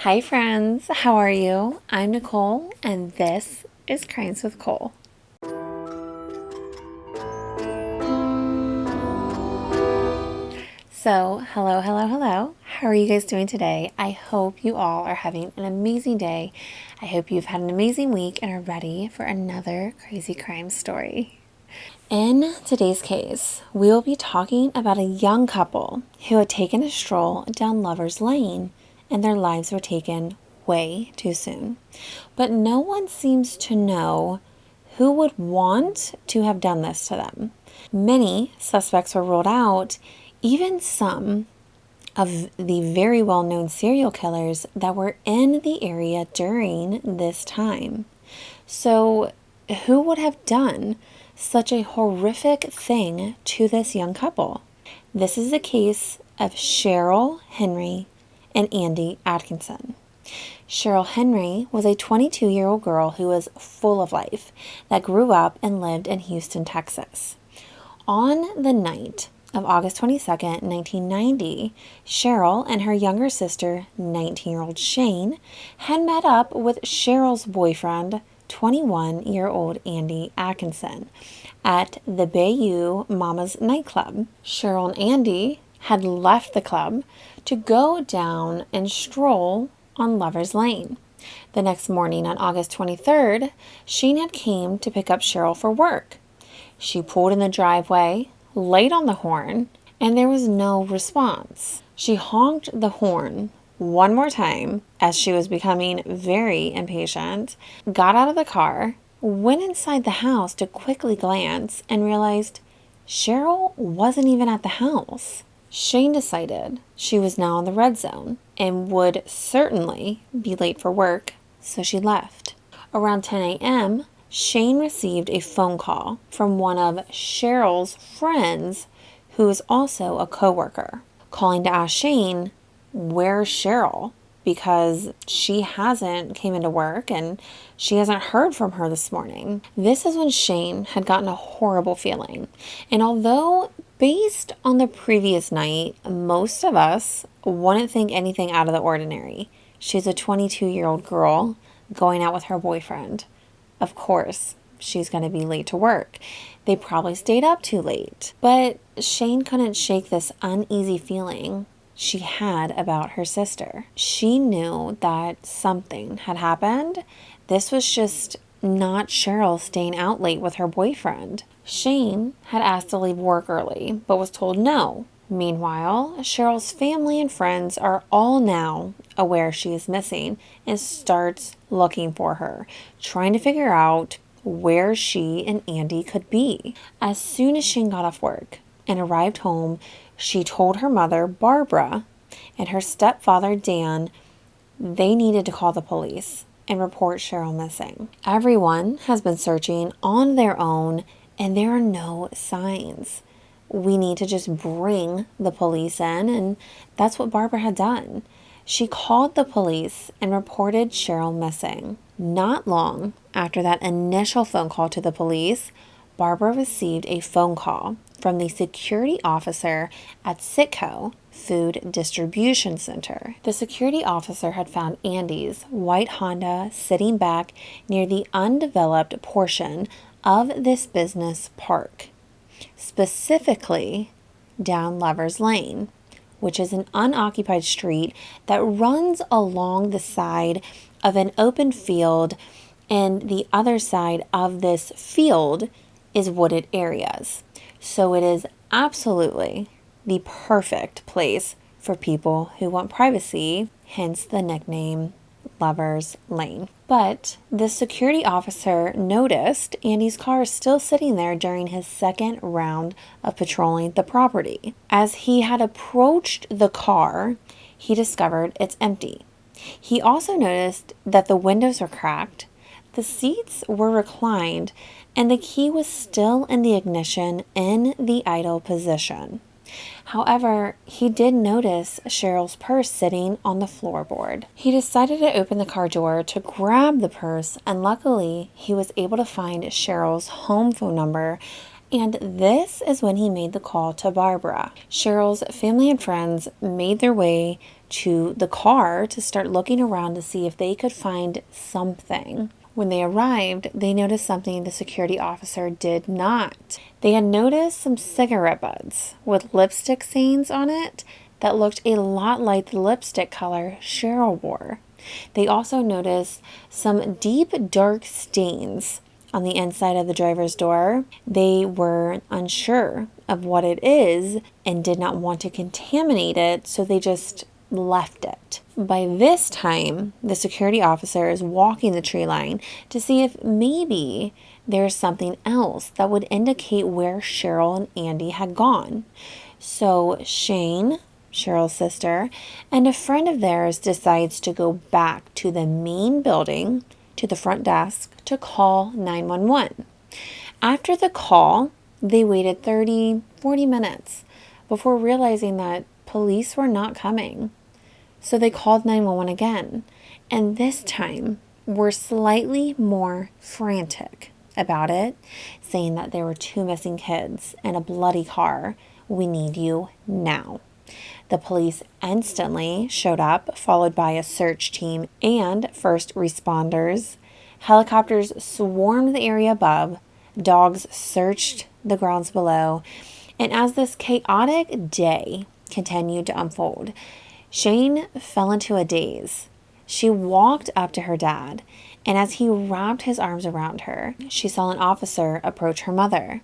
Hi friends, how are you? I'm Nicole and this is Crimes with Cole. So, hello. How are you guys doing today? I hope you all are having an amazing day. I hope you've had an amazing week and are ready for another crazy crime story. In today's case, we will be talking about a young couple who had taken a stroll down Lover's Lane and their lives were taken way too soon. But no one seems to know who would want to have done this to them. Many suspects were ruled out, even some of the very well-known serial killers that were in the area during this time. So, who would have done such a horrific thing to this young couple? This is the case of Cheryl Henry and Andy Atkinson. Cheryl Henry was a 22-year-old girl who was full of life that grew up and lived in Houston, Texas. On the night of August 22nd, 1990, Cheryl and her younger sister, 19-year-old Shane, had met up with Cheryl's boyfriend, 21-year-old Andy Atkinson, at the Bayou Mama's nightclub. Cheryl and Andy had left the club to go down and stroll on Lover's Lane. The next morning on August 23rd, Shane had came to pick up Cheryl for work. She pulled in the driveway, laid on the horn, and there was no response. She honked the horn one more time as she was becoming very impatient, got out of the car, went inside the house to quickly glance, and realized Cheryl wasn't even at the house. Shane decided she was now in the red zone and would certainly be late for work, so she left. Around 10 a.m., Shane received a phone call from one of Cheryl's friends, who is also a coworker, calling to ask Shane, where's Cheryl? Because she hasn't came into work and she hasn't heard from her this morning. This is when Shane had gotten a horrible feeling. And although based on the previous night, most of us wouldn't think anything out of the ordinary. She's a 22-year-old girl going out with her boyfriend. Of course, she's going to be late to work. They probably stayed up too late. But Shane couldn't shake this uneasy feeling she had about her sister. She knew that something had happened. This was just not Cheryl staying out late with her boyfriend. Shane had asked to leave work early, but was told no. Meanwhile, Cheryl's family and friends are all now aware she is missing and starts looking for her, trying to figure out where she and Andy could be. As soon as Shane got off work and arrived home, she told her mother, Barbara, and her stepfather, Dan, they needed to call the police and report Cheryl missing. Everyone has been searching on their own and there are no signs. We need to just bring the police in, and that's what Barbara had done. She called the police and reported Cheryl missing. Not long after that initial phone call to the police, Barbara received a phone call from the security officer at Citco Food Distribution Center. The security officer had found Andy's white Honda sitting back near the undeveloped portion of this business park, specifically down Lover's Lane, which is an unoccupied street that runs along the side of an open field, and the other side of this field is wooded areas. So it is absolutely the perfect place for people who want privacy, hence the nickname Lover's Lane. But the security officer noticed Andy's car still sitting there during his second round of patrolling the property. As he had approached the car, he discovered it's empty. He also noticed that the windows were cracked, the seats were reclined, and the key was still in the ignition in the idle position. However, he did notice Cheryl's purse sitting on the floorboard. He decided to open the car door to grab the purse, and luckily, he was able to find Cheryl's home phone number And this is when he made the call to Barbara. Cheryl's family and friends made their way to the car to start looking around to see if they could find something. When they arrived, they noticed something the security officer did not. They had noticed some cigarette butts with lipstick stains on it that looked a lot like the lipstick color Cheryl wore. They also noticed some deep, dark stains on the inside of the driver's door. They were unsure of what it is and did not want to contaminate it, so they just left it. By this time, the security officer is walking the tree line to see if maybe there's something else that would indicate where Cheryl and Andy had gone. So Shane, Cheryl's sister, and a friend of theirs decides to go back to the main building, to the front desk, to call 911. After the call, they waited 40 minutes before realizing that police were not coming. So they called 911 again, and this time were slightly more frantic about it, saying that there were 2 missing kids and a bloody car. We need you now. The police instantly showed up, followed by a search team and first responders. Helicopters swarmed the area above. Dogs searched the grounds below. And as this chaotic day continued to unfold, Shane fell into a daze. She walked up to her dad, and as he wrapped his arms around her, she saw an officer approach her mother.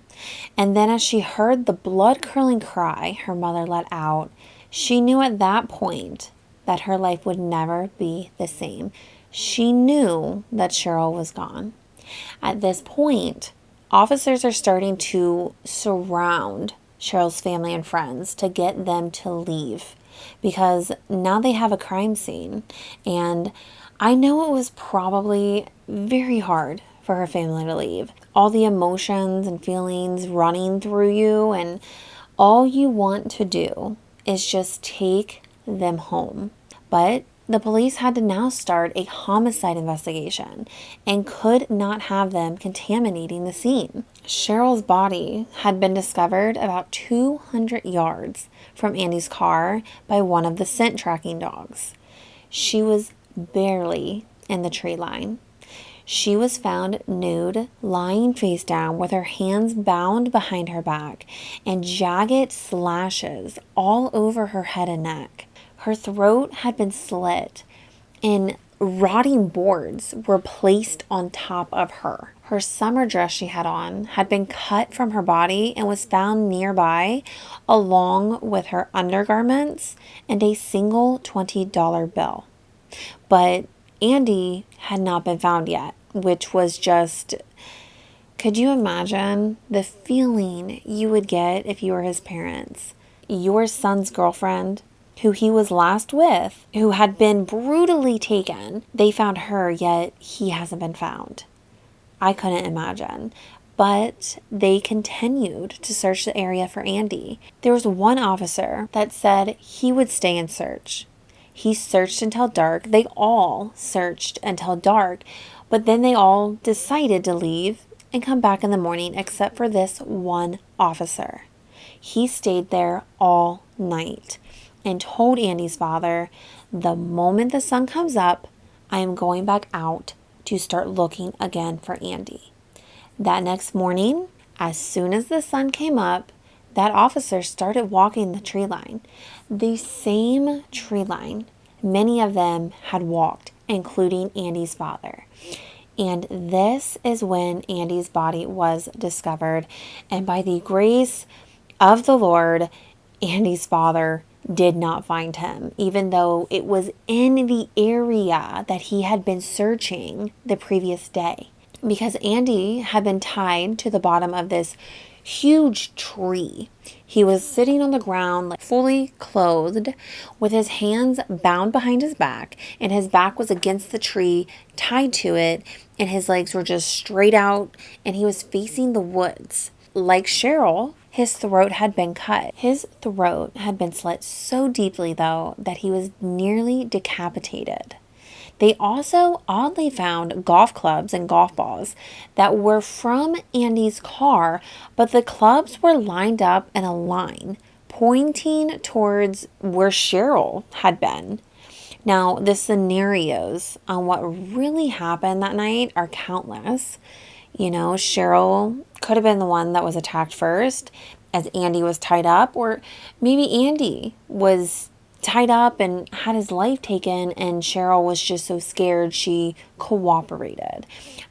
And then as she heard the blood-curdling cry her mother let out, she knew at that point that her life would never be the same. She knew that Cheryl was gone. At this point, officers are starting to surround Cheryl's family and friends to get them to leave, because now they have a crime scene. And I know it was probably very hard for her family to leave. All the emotions and feelings running through you, and all you want to do is just take them home. But the police had to now start a homicide investigation and could not have them contaminating the scene. Cheryl's body had been discovered about 200 yards from Andy's car by one of the scent tracking dogs. She was barely in the tree line. She was found nude, lying face down with her hands bound behind her back and jagged slashes all over her head and neck. Her throat had been slit and rotting boards were placed on top of her. Her summer dress she had on had been cut from her body and was found nearby, along with her undergarments and a single $20 bill. But Andy had not been found yet, which was just... Could you imagine the feeling you would get if you were his parents? Your son's girlfriend, who he was last with, who had been brutally taken, they found her, yet he hasn't been found. I couldn't imagine. But they continued to search the area for Andy. There was one officer that said he would stay and search. He searched until dark. They all searched until dark, but then they all decided to leave and come back in the morning, except for this one officer. He stayed there all night and told Andy's father, the moment the sun comes up, I am going back out to start looking again for Andy. That next morning, as soon as the sun came up, that officer started walking the tree line. The same tree line many of them had walked, including Andy's father. And this is when Andy's body was discovered. And by the grace of the Lord, Andy's father did not find him, even though it was in the area that he had been searching the previous day. Because Andy had been tied to the bottom of this huge tree. He was sitting on the ground, like fully clothed, with his hands bound behind his back, and his back was against the tree, tied to it, and his legs were just straight out, and he was facing the woods. Like Cheryl, his throat had been cut. His throat had been slit so deeply, though, that he was nearly decapitated. They also oddly found golf clubs and golf balls that were from Andy's car, but the clubs were lined up in a line, pointing towards where Cheryl had been. Now, the scenarios on what really happened that night are countless. Cheryl could have been the one that was attacked first as Andy was tied up, or maybe Andy was tied up and had his life taken, and Cheryl was just so scared she cooperated.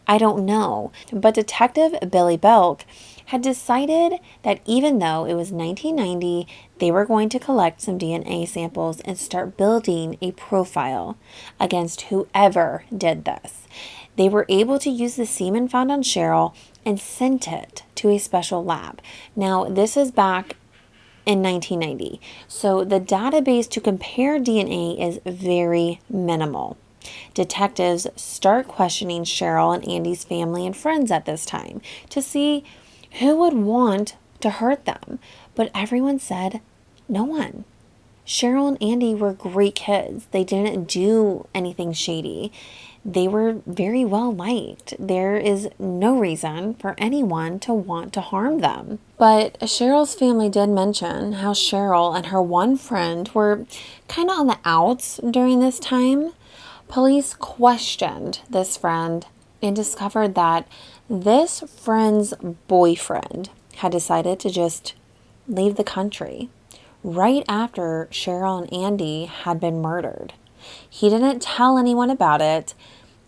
I don't know. But Detective Billy Belk had decided that even though it was 1990, they were going to collect some DNA samples and start building a profile against whoever did this. They were able to use the semen found on Cheryl and sent it to a special lab. Now, this is back in 1990, so the database to compare DNA is very minimal. Detectives start questioning Cheryl and Andy's family and friends at this time to see who would want to hurt them, but everyone said no one. Cheryl and Andy were great kids. They didn't do anything shady. They were very well liked. There is no reason for anyone to want to harm them. But Cheryl's family did mention how Cheryl and her one friend were kind of on the outs during this time. Police questioned this friend and discovered that this friend's boyfriend had decided to just leave the country right after Cheryl and Andy had been murdered. He didn't tell anyone about it.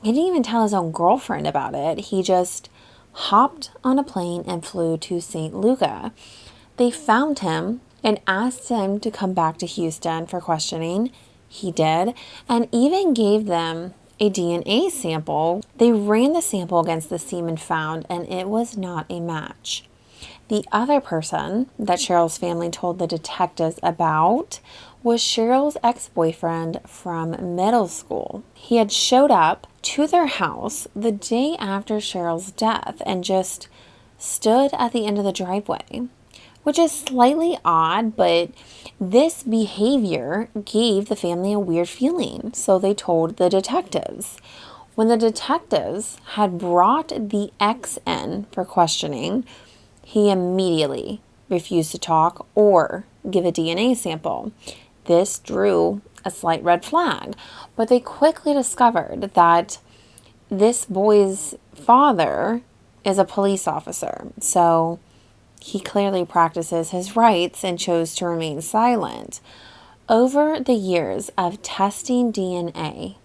He didn't even tell his own girlfriend about it. He just hopped on a plane and flew to St. Lucia. They found him and asked him to come back to Houston for questioning. He did, and even gave them a DNA sample. They ran the sample against the semen found, and it was not a match. The other person that Cheryl's family told the detectives about was Cheryl's ex-boyfriend from middle school. He had showed up to their house the day after Cheryl's death and just stood at the end of the driveway, which is slightly odd, but this behavior gave the family a weird feeling, so they told the detectives. When the detectives had brought the ex in for questioning, he immediately refused to talk or give a DNA sample. This drew a slight red flag, but they quickly discovered that this boy's father is a police officer, so he clearly practices his rights and chose to remain silent. Over the years of testing DNA,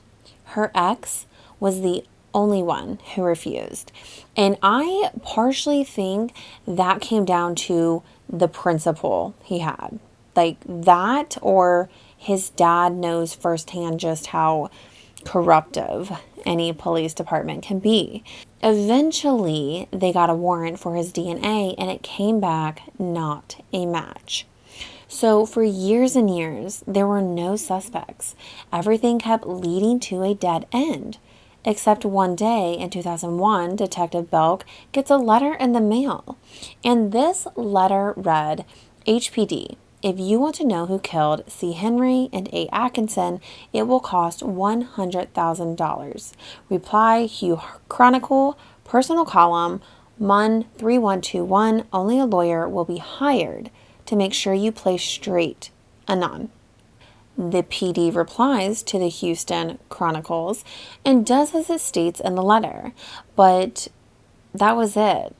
her ex was the only one who refused. And I partially think that came down to the principal he had. Like that, or his dad knows firsthand just how corruptive any police department can be. Eventually, they got a warrant for his DNA and it came back not a match. So for years and years, there were no suspects. Everything kept leading to a dead end. Except one day in 2001, Detective Belk gets a letter in the mail. And this letter read, HPD, if you want to know who killed C. Henry and A. Atkinson, it will cost $100,000. Reply Hugh Chronicle, personal column, Mun 3121, only a lawyer will be hired to make sure you play straight, anon. The PD replies to the Houston Chronicles and does as it states in the letter, but that was it.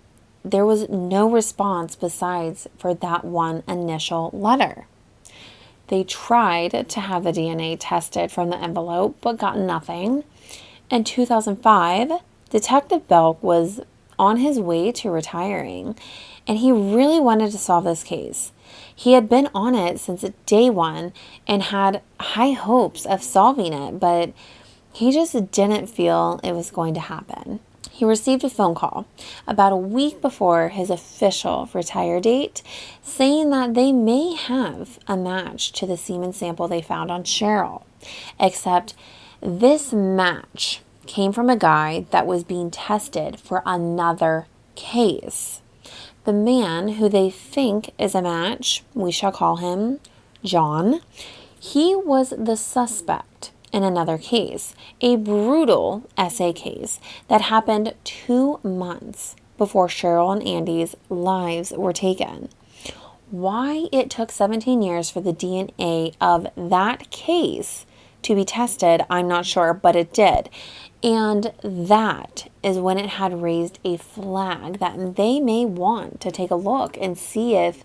There was no response besides for that one initial letter. They tried to have the DNA tested from the envelope, but got nothing. In 2005, Detective Belk was on his way to retiring, and he really wanted to solve this case. He had been on it since day one and had high hopes of solving it, but he just didn't feel it was going to happen. He received a phone call about a week before his official retire date saying that they may have a match to the semen sample they found on Cheryl, except this match came from a guy that was being tested for another case. The man who they think is a match, we shall call him John, he was the suspect in another case, a brutal SA case that happened 2 months before Cheryl and Andy's lives were taken. Why it took 17 years for the DNA of that case to be tested, I'm not sure, but it did. And that is when it had raised a flag that they may want to take a look and see if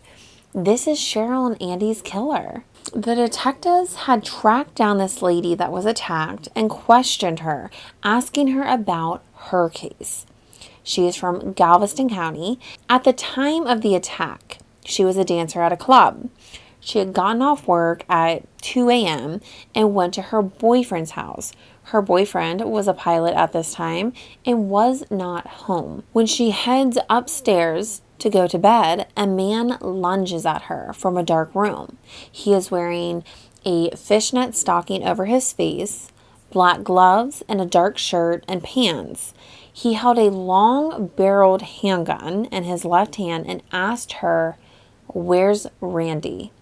this is Cheryl and Andy's killer. The detectives had tracked down this lady that was attacked and questioned her, asking her about her case. She is from Galveston County. At the time of the attack, she was a dancer at a club. She had gotten off work at 2 a.m. and went to her boyfriend's house. Her boyfriend was a pilot at this time and was not home. When she heads upstairs to go to bed, a man lunges at her from a dark room. He is wearing a fishnet stocking over his face, black gloves, and a dark shirt and pants. He held a long-barreled handgun in his left hand and asked her, "Where's Randy?"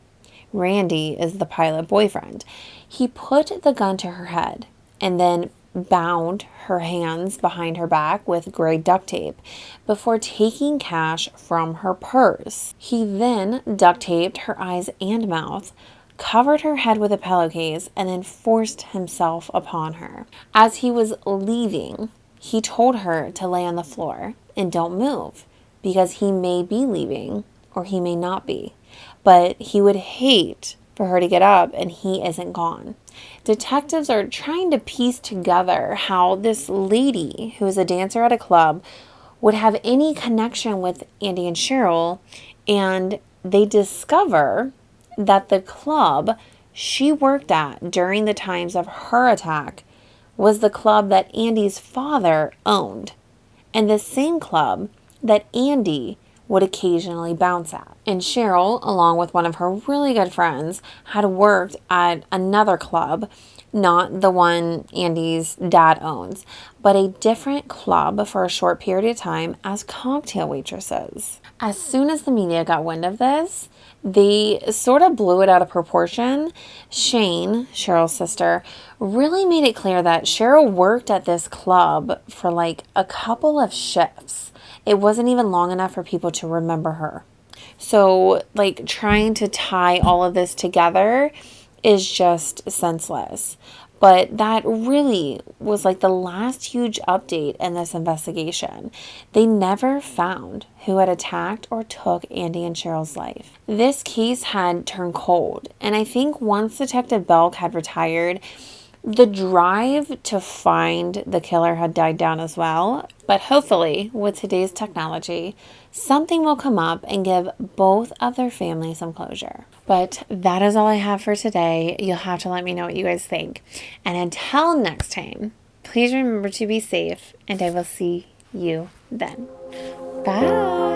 Randy is the pilot boyfriend. He put the gun to her head and then bound her hands behind her back with gray duct tape before taking cash from her purse. He then duct taped her eyes and mouth, covered her head with a pillowcase, and then forced himself upon her. As he was leaving, he told her to lay on the floor and don't move because he may be leaving or he may not be. But he would hate for her to get up and he isn't gone. Detectives are trying to piece together how this lady, who is a dancer at a club, would have any connection with Andy and Cheryl, and they discover that the club she worked at during the times of her attack was the club that Andy's father owned, and the same club that Andy would occasionally bounce at. And Cheryl, along with one of her really good friends, had worked at another club, not the one Andy's dad owns, but a different club for a short period of time as cocktail waitresses. As soon as the media got wind of this, they sort of blew it out of proportion. Shane, Cheryl's sister, really made it clear that Cheryl worked at this club for like a couple of shifts. It wasn't even long enough for people to remember her. So, like, trying to tie all of this together is just senseless. But that really was like the last huge update in this investigation. They never found who had attacked or took Andy and Cheryl's life. This case had turned cold, and I think once Detective Belk had retired, the drive to find the killer had died down as well, but hopefully, with today's technology, something will come up and give both of their families some closure. But that is all I have for today. You'll have to let me know what you guys think. And until next time, please remember to be safe, and I will see you then. Bye!